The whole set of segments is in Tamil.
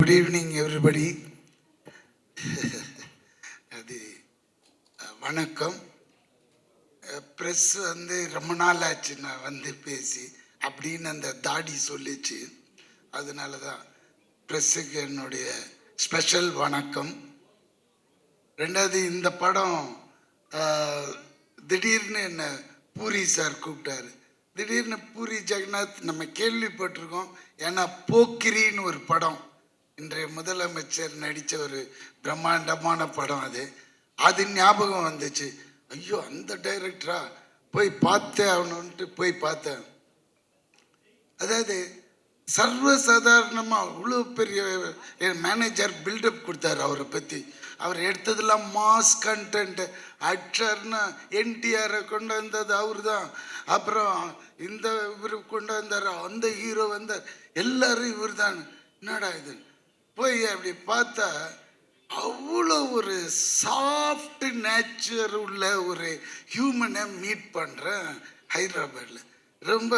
Good evening everybody. அது வணக்கம். ப்ரெஸ் ரொம்ப நாள் ஆச்சு நான் பேசி அப்படின்னு அந்த தாடி சொல்லிச்சு. அதனால தான் ப்ரெஸ்ஸுக்கு என்னுடைய ஸ்பெஷல் வணக்கம். ரெண்டாவது, இந்த படம் திடீர்னு என்ன பூரி சார் கூப்பிட்டாரு. திடீர்னு பூரி ஜெகநாத் நம்ம கேள்விப்பட்டிருக்கோம். ஏன்னா போக்கிரின்னு ஒரு படம், இன்றைய முதலமைச்சர் நடித்த ஒரு பிரம்மாண்டமான படம், அது ஞாபகம் வந்துச்சு. ஐயோ, அந்த டைரக்டரா, போய் பார்த்தேன் ஆகணுன்ட்டு போய் பார்த்தேன். அதாவது சர்வசாதாரணமாக அவ்வளோ பெரிய மேனேஜர் பில்டப் கொடுத்தாரு அவரை பற்றி. அவர் எடுத்ததெல்லாம் மாஸ் கண்டென்ட். ஆக்டர்னா என்டிஆரை கொண்டு வந்தது அவர் தான். அப்புறம் இந்த இவர் கொண்டு வந்தார், அந்த ஹீரோ வந்தார், எல்லாரும் இவர் தான். என்னடா இது, போய் அப்படி பார்த்தா அவ்வளோ ஒரு சாஃப்ட் நேச்சர் உள்ள ஒரு ஹியூமனை மீட் பண்ணுறேன் ஹைதராபாத்தில். ரொம்ப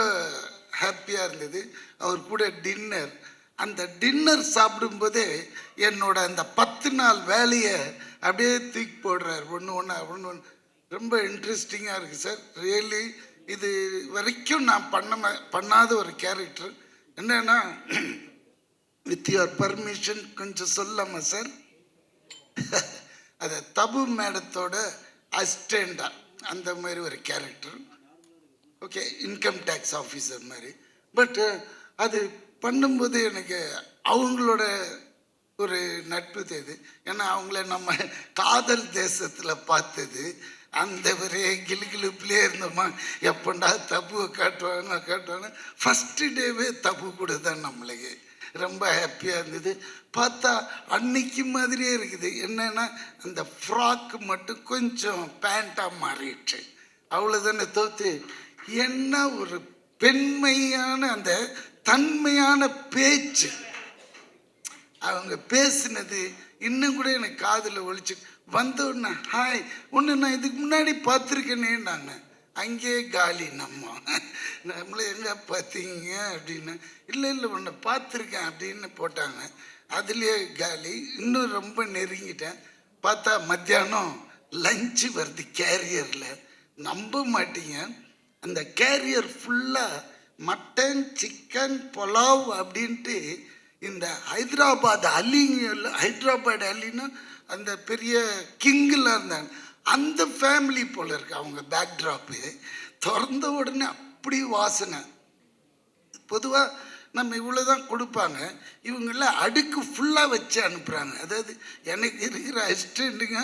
ஹாப்பியாக இருந்தது. அவர் கூட டின்னர், அந்த டின்னர் சாப்பிடும்போதே என்னோட அந்த 10 நாள் வேலையை அப்படியே தூக்கி போடுறார். ஒன்று ரொம்ப இன்ட்ரெஸ்டிங்காக இருக்குது சார். ரியலி இது வரைக்கும் நான் பண்ணாத ஒரு கேரக்டர். என்னன்னா, வித் யுவர் பர்மிஷன் கொஞ்சம் சொல்லாமா சார்? அது தபு மேடத்தோட அசிஸ்டண்டா அந்த மாதிரி ஒரு character. Okay, income tax officer மாதிரி. பட் அது பண்ணும்போது எனக்கு அவங்களோட ஒரு நட்பு தேது. ஏன்னா அவங்கள நம்ம காதல் தேசத்தில் பார்த்தது. அந்த ஒரே கிளுகிளுப்பிலே இருந்தோமா, எப்பண்டா தப்புவை காட்டுவாங்க. ஃபஸ்ட்டு டேவே தப்பு கூட தான் நம்மளுக்கு ரொம்ப ஹாப்பியாக இருந்தது. பார்த்தா அன்னைக்கு மாதிரியே இருக்குது. என்னன்னா, அந்த ஃப்ராக்கு மட்டும் கொஞ்சம் பேண்ட்டாக மாறிடுச்சு, அவ்வளோதானே தோத்து. என்ன ஒரு பெண்மையான அந்த தன்மையான பேச்சு, அவங்க பேசினது இன்னும் கூட எனக்கு காதில் ஒழிச்சு வந்தோடனே, ஹாய் ஒன்று நான் இதுக்கு முன்னாடி பார்த்துருக்கேனே. நாங்கள் அங்கேயே காலி, நம்மளை எங்கே பார்த்தீங்க அப்படின்னு. இல்லை ஒன்று பார்த்துருக்கேன் அப்படின்னு போட்டாங்க. அதுலேயே காலி. இன்னும் ரொம்ப நெருங்கிட்டேன். பார்த்தா மத்தியானம் லஞ்சு வருது கேரியரில். நம்ப மாட்டீங்க, அந்த கேரியர் ஃபுல்லாக மட்டன், சிக்கன், புலாவ் அப்படின்ட்டு. இந்த ஹைதராபாத் அலின்னா அந்த பெரிய கிங்கில் இருந்தாங்க, அந்த ஃபேமிலி போல் இருக்கு அவங்க பேக்ட்ராப்பு. திறந்த உடனே அப்படி வாசனை. பொதுவாக நம்ம இவ்வளோ தான் கொடுப்பாங்க, இவங்கெல்லாம் அடுக்கு ஃபுல்லாக வச்சு அனுப்புகிறாங்க. அதாவது எனக்கு இருக்கிற அசிஸ்டண்ட்டுங்க,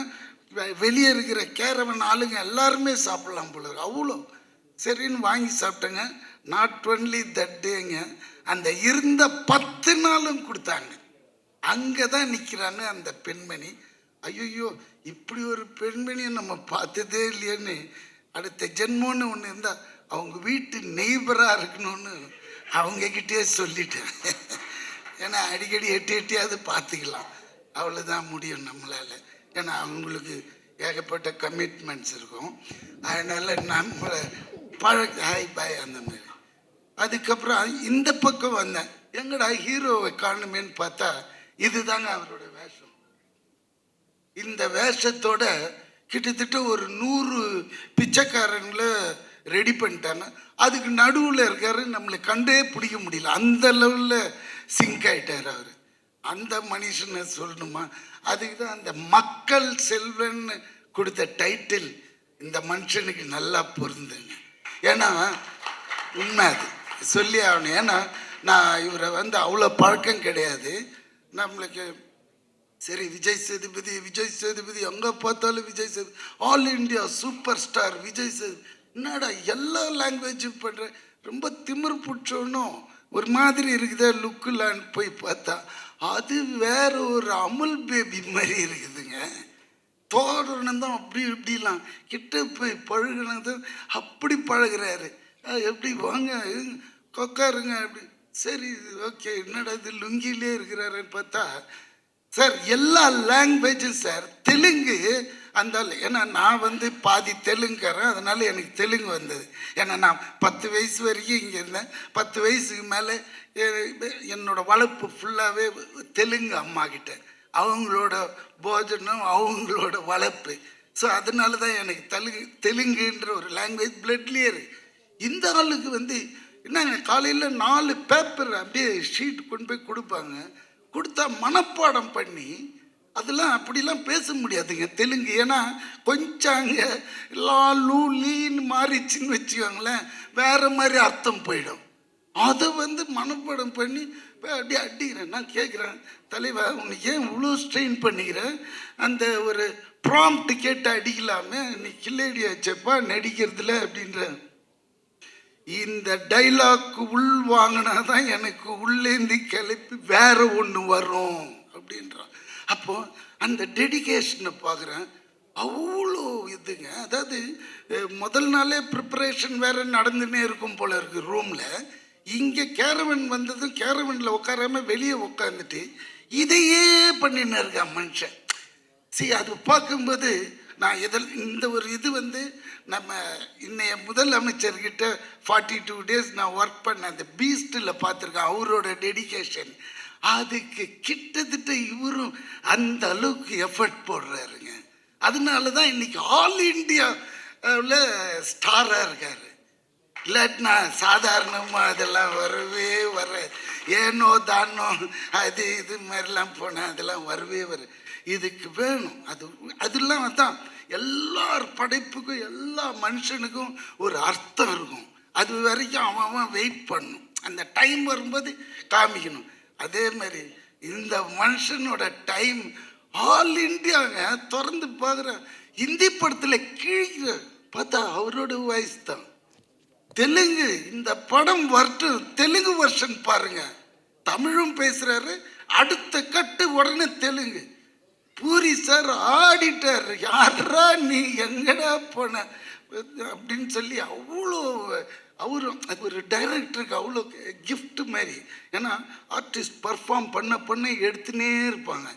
வெளியே இருக்கிற கேரவன் ஆளுங்க எல்லாருமே சாப்பிட்லாம் போல இருக்கு. அவ்வளோ சரின்னு வாங்கி சாப்பிட்டேங்க. நாட் ஒன்லி தட் டேங்க, அந்த இருந்த 10 நாளும் கொடுத்தாங்க. அங்கே தான் நிற்கிறாங்க அந்த பெண்மணி. ஐயோ, இப்படி ஒரு பெண்மணியை நம்ம பார்த்ததே இல்லையேன்னு, அடுத்த ஜென்மோன்னு ஒன்று இருந்தால் அவங்க வீட்டு நெய்பராக இருக்கணும்னு அவங்கக்கிட்டே சொல்லிட்டேன். ஏன்னா அடிக்கடி எட்டியாவது பார்த்துக்கலாம், அவ்வளோதான் முடியும் நம்மளால். ஏன்னா அவங்களுக்கு ஏகப்பட்ட கமிட்மெண்ட்ஸ் இருக்கும். அதனால் நம்மளை ஹாய் பாய் அந்த மாதிரி. அதுக்கப்புறம் இந்த பக்கம் வந்தேன், எங்கடா ஹீரோவை காணுமேன்னு பார்த்தா இதுதாங்க அவரோட வேஷம். இந்த வேஷத்தோட கிட்டத்தட்ட ஒரு 100 பிச்சைக்காரங்களை ரெடி பண்ணிட்டாங்க. அதுக்கு நடுவில் இருக்காரு, நம்மளை கண்டே பிடிக்க முடியல, அந்த லெவலில் சிங்க் ஆகிட்டார் அவர். அந்த மனுஷனை சொல்லணுமா? அதுக்கு தான் அந்த மக்கள் செல்வன்னு கொடுத்த டைட்டில் இந்த மனுஷனுக்கு நல்லா பொருந்துங்க. ஏன்னா உண்மை, அது சொல்லி ஆகணும். ஏன்னா நான் இவரை அவ்வளோ பழக்கம் கிடையாது நம்மளுக்கு. சரி, விஜய் சேதுபதி எங்கே பார்த்தாலும் Vijay Sethupathi, all India super star Vijay Sethupathi. என்னடா எல்லா லாங்குவேஜும் பண்ணுற, ரொம்ப திமிர் பிடிச்சோன்னும் ஒரு மாதிரி இருக்குதே லுக்குலான்னு போய் பார்த்தா அது வேற ஒரு அமுல் பேபி மாதிரி இருக்குதுங்க. தோரணம் தான் அப்படி இப்படிலாம் கிட்ட போய் பழகினது அப்படி பழகிறாரு. எப்படி வாங்க உட்காருங்க அப்படி. சரி ஓகே, என்னடா இது லுங்கிலே இருக்கிறாருன்னு பார்த்தா சார் எல்லா லாங்குவேஜும் சார். தெலுங்கு அந்த, ஏன்னா நான் வந்து பாதி தெலுங்குறேன், அதனால எனக்கு தெலுங்கு வந்தது. ஏன்னா நான் 10 வயசு வரைக்கும் இங்கே இருந்தேன். 10 வயசுக்கு மேலே என்னோட வளர்ப்பு ஃபுல்லாகவே தெலுங்கு அம்மா கிட்ட, அவங்களோட போஜனம், அவங்களோட வளர்ப்பு. ஸோ அதனால தான் எனக்கு தெலுங்குன்ற ஒரு லாங்குவேஜ் பிளட்லேயே இருக்கு. இந்த ஆளுக்கு வந்து என்னங்க, காலையில் 4 பேப்பர் அப்படியே ஷீட் கொண்டு போய் கொடுப்பாங்க. கொடுத்தா மனப்பாடம் பண்ணி, அதெல்லாம் அப்படிலாம் பேச முடியாதுங்க தெலுங்கு. ஏன்னா கொஞ்சம் அங்கே லா லூ லீன்னு மாறிச்சின்னு வச்சுக்கோங்களேன், வேறு மாதிரி அர்த்தம் போயிடும். அதை வந்து மனப்பாடம் பண்ணி அப்படியே அடிக்கிறேன். நான் கேட்குறேன், தலைவா உனக்கு ஏன் இவ்வளோ ஸ்ட்ரெயின் பண்ணிக்கிறேன்? அந்த ஒரு ப்ராம்ப்ட் கேட்டு அடிக்கலாமே, நீ கில்லேடி ஆச்சப்பா நடிக்கிறதுல அப்படின்ற. இந்த டைலாக் உள் வாங்கினா தான் எனக்கு உள்ளேந்தி கிளப்பி வேற ஒன்று வரும் அப்படின்றான். அப்போ அந்த டெடிகேஷனை பார்க்குறேன். அவ்வளோ இதுங்க. அதாவது முதல் நாளே ப்ரிப்பரேஷன் வேற நடந்துன்னே இருக்கும் போல இருக்கு ரூமில். இங்கே கேரவன் வந்ததும் கேரவனில் உட்காராம வெளியே உட்காந்துட்டு இதையே பண்ணின்னு இருக்கான் மனுஷன். சரி, அது பார்க்கும்போது நான் இந்த ஒரு இது வந்து நம்ம இன்னைய முதலமைச்சர்கிட்ட 42 டேஸ் நான் ஒர்க் பண்ண அந்த பீஸ்டில் பார்த்துருக்கேன். அவரோட டெடிகேஷன் அதுக்கு கிட்டத்தட்ட இவரும் அந்த அளவுக்கு எஃபர்ட் போடுறாருங்க. அதனால தான் இன்னைக்கு ஆல் இண்டியாவில் ஸ்டாராக இருக்காரு. இல்லாட்டினா சாதாரணமாக அதெல்லாம் வரவே வர, ஏனோ தானோ அது இது மாதிரிலாம் போனால் அதெல்லாம் வரவே வரும். இதுக்கு வேணும். அதெல்லாம் தான் எல்லார் படைப்புக்கும் எல்லா மனுஷனுக்கும் ஒரு அர்த்தம் இருக்கும். அது வரைக்கும் அவன் வெயிட் பண்ணணும். அந்த டைம் வரும்போது காமிக்கணும். அதே மாதிரி இந்த மனுஷனோட டைம் ஆல் இண்டியாங்க. திறந்து பார்க்குற ஹிந்தி படத்தில் கீழே பார்த்தா அவரோட வாய்ஸ் தான். தெலுங்கு இந்த படம் வரட்டும், தெலுங்கு வெர்ஷன் பாருங்க. தமிழும் பேசுறாரு, அடுத்த கட்டு உடனே தெலுங்கு. பூரி சார் ஆடிட்டார், யாரா நீ எங்கடா போன அப்படின்னு சொல்லி அவ்வளோ அவரும் ஒரு டைரக்டருக்கு அவ்வளோ கிஃப்ட் மாதிரி. ஏன்னா ஆர்டிஸ்ட் பர்ஃபார்ம் பண்ண எடுத்துனே இருப்பாங்க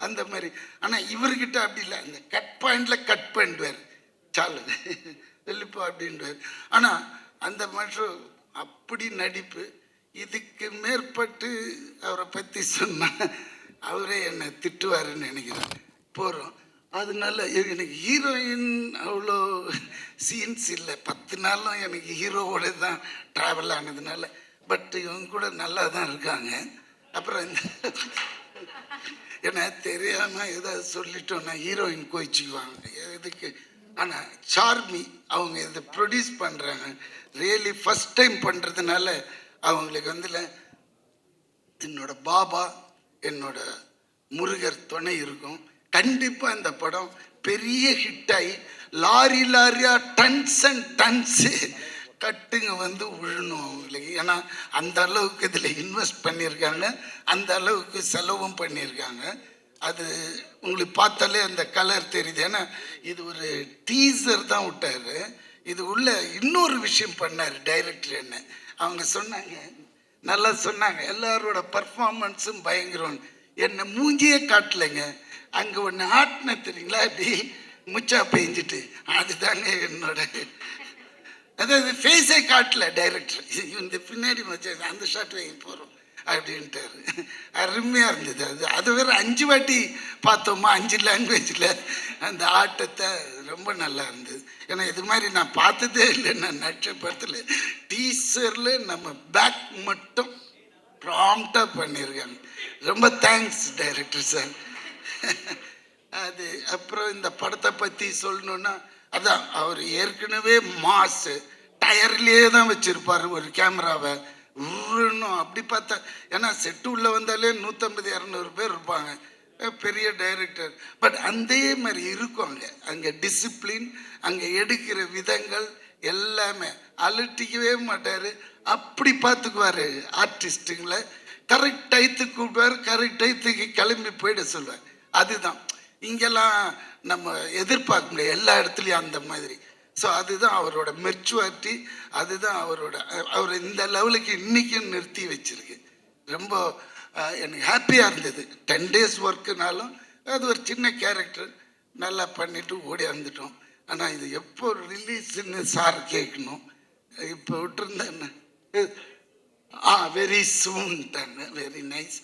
அந்த மாதிரி. ஆனால் இவர்கிட்ட அப்படி இல்லை. அந்த கட் பாயிண்டில் கட் பண்ணிடுவார், சாலு வெள்ளிப்பா அப்படின்வார். ஆனால் அந்த மனுஷன் அப்படி நடிப்பு. இதுக்கு மேற்பட்டு அவரை பற்றி சொன்னால் அவரே என்னை திட்டுவாருன்னு நினைக்கிறேன். போகிறோம். அதனால எனக்கு ஹீரோயின் அவ்வளோ சீன்ஸ் இல்லை. 10 நாளும் எனக்கு ஹீரோவோட தான் ட்ராவல் ஆனதுனால. பட் இவங்க கூட நல்லா தான் இருக்காங்க. அப்புறம் இந்த ஏன்னா தெரியாமல் ஏதாவது சொல்லிட்டோன்னா ஹீரோயின் கோச்சிக்குவாங்க எதுக்கு. ஆனால் சார்மி அவங்க இதை ப்ரொடியூஸ் பண்ணுறாங்க. ரியலி ஃபஸ்ட் டைம் பண்ணுறதுனால அவங்களுக்கு வந்துல என்னோட பாபா, என்னோட முருகர் துணை இருக்கும். கண்டிப்பாக இந்த படம் பெரிய ஹிட் ஆகி லாரியாக டன்ஸ் அண்ட் டன்ஸு கட்டுங்க வந்து விழணும் அவங்களுக்கு. ஏன்னா அந்த அளவுக்கு இதில் இன்வெஸ்ட் பண்ணியிருக்காங்க, அந்த அளவுக்கு செலவும் பண்ணியிருக்காங்க. அது உங்களுக்கு பார்த்தாலே அந்த கலர் தெரியுது. ஏன்னா இது ஒரு டீசர் தான் விட்டார். இது உள்ள இன்னொரு விஷயம் பண்ணார் டைரக்டர். என்ன அவங்க சொன்னாங்க, நல்லா சொன்னாங்க, எல்லாரோட பர்ஃபார்மன்ஸும் பயங்கரம். என்னை மூஞ்சியே காட்டலைங்க. அங்கே ஒன்று ஆட்டின தெரியுங்களா, அப்படி முச்சா பெஞ்சிட்டு, அதுதாங்க என்னோட, அதாவது ஃபேஸே காட்டல டைரக்டர். இந்த பின்னாடி மச்சா அந்த ஷாட் வாங்கி போகிறோம் அப்படின்ட்டாரு. அருமையாக இருந்தது. அது வேற 5 வாட்டி பார்த்தோமா 5 லாங்குவேஜில் அந்த ஆட்டத்தை. ரொம்ப நல்லா இருந்தது. ஏன்னா இது மாதிரி நான் பார்த்ததே இல்லை. நான் நட்சத்திரத்தில் டீசரில் நம்ம பேக் மட்டும் ப்ராம்ப்டாக பண்ணியிருக்காங்க. ரொம்ப தேங்க்ஸ் டைரக்டர் சார். அது அப்புறம் இந்த படத்தை பற்றி சொல்லணுன்னா, அதான் அவர் ஏற்கனவே மாசு டயர்லேயே தான் வச்சுருப்பார் ஒரு கேமராவை. உருணும் அப்படி பார்த்தா, ஏன்னா செட்டு உள்ளே வந்தாலே 150-200 பேர் இருப்பாங்க, பெரிய டைரக்டர். பட் அதே மாதிரி இருக்கும் அங்கே டிசிப்ளின், அங்கே எடுக்கிற விதங்கள் எல்லாமே. அலட்டிக்கவே மாட்டார், அப்படி பார்த்துக்குவார் ஆர்டிஸ்ட்டுங்களை. கரெக்ட் டயத்துக்கு கூப்பிடுவார், கரெக்ட் டயத்துக்கு கிளம்பி போயிட சொல்லுவார். அதுதான் இங்கெல்லாம் நம்ம எதிர்பார்க்க முடியாது எல்லா இடத்துலையும் அந்த மாதிரி. ஸோ அதுதான் அவரோட மெச்சுவாரிட்டி, அதுதான் அவர் இந்த லெவலுக்கு இன்றைக்கும் நிறுத்தி வச்சிருக்கு. ரொம்ப எனக்கு ஹாப்பியாக இருந்தது. 10 days ஒர்க்குனாலும் அது ஒரு சின்ன கேரக்டர் நல்லா பண்ணிவிட்டு ஓடி வந்துட்டோம். ஆனால் இது எப்போ ரிலீஸ்ன்னு சார் கேட்கணும். இப்போ விட்டுருந்தேன். வெரி சூன் தானே. Very nice.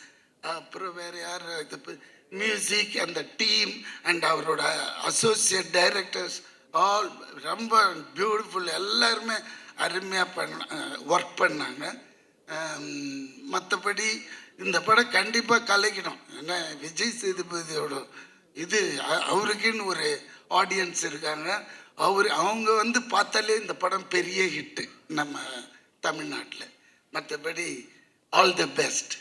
அப்புறம் வேறு யார் இது மியூசிக் அந்த டீம் அண்ட் அவரோட அசோசியேட் டைரக்டர்ஸ் ஆல் ரொம்ப பியூட்டிஃபுல். எல்லாருமே அருமையாக ஒர்க் பண்ணாங்க. மற்றபடி இந்த படம் கண்டிப்பாக கலைக்கணும். ஏன்னா விஜய் சேதுபதியோட இது அவருக்குன்னு ஒரு ஆடியன்ஸ் இருக்காங்க. அவங்க வந்து பார்த்தாலே இந்த படம் பெரிய ஹிட்டு நம்ம தமிழ்நாட்டில். மற்றபடி ஆல் தி பெஸ்ட்.